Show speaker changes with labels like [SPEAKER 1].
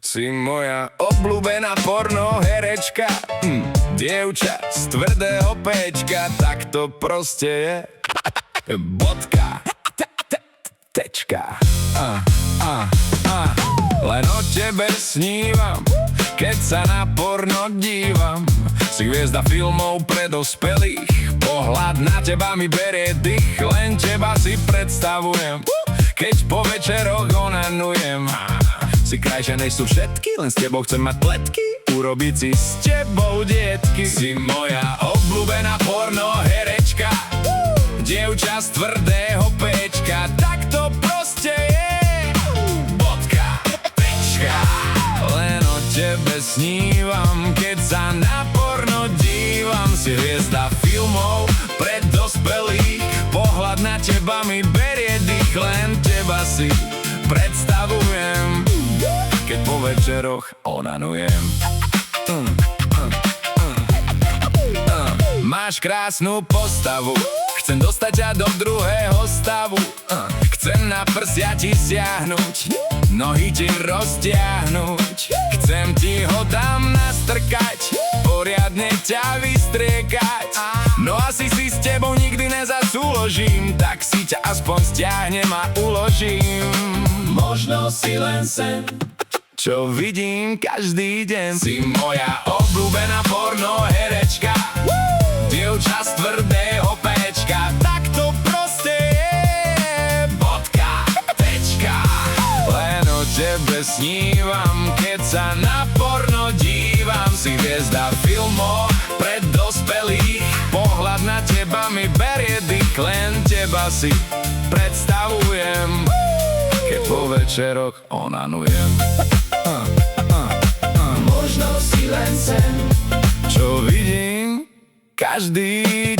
[SPEAKER 1] Si moja obľúbená porno herečka, dievča z tvrdého péčka, tak to proste je. Bodka, tečka. Len o tebe snívam, keď sa na porno dívam. Si hviezda filmov pre dospelých, pohľad na teba mi berie dých. Len teba si predstavujem, keď po večeroch onanujem. Si krajšia než sú všetky, len s tebou chcem mať pletky, urobiť si s tebou dietky. Si moja obľúbená porno herečka, dievča z tvrdého péčka, tak to proste je. Bodka, tečka. Len o tebe snívam, keď sa na porno dívam. Si hviezda filmov pre dospelých, pohľad na teba mi berie dých. Len teba si predstavujem, keď po večeroch onanujem. Máš krásnu postavu, chcem dostať ťa do druhého stavu. Chcem na prsia ti siahnuť, nohy ti roztiahnuť. Chcem ti ho tam nastrkať, poriadne ťa vystriekať. No asi si s tebou nikdy nezasúložím, tak si ťa aspoň stiahnem a uložím. Možno si len sen, čo vidím každý deň. Si moja obľúbená porno herečka, dievča z tvrdého péčka, tak to proste je. Bodka, tečka. Len o tebe snívam, keď sa na porno dívam. Si hviezda filmov pre dospelých, pohľad na teba mi berie dých. Len teba si predstavujem, keď po večeroch onanujem. Možno si len sen, čo vidím každý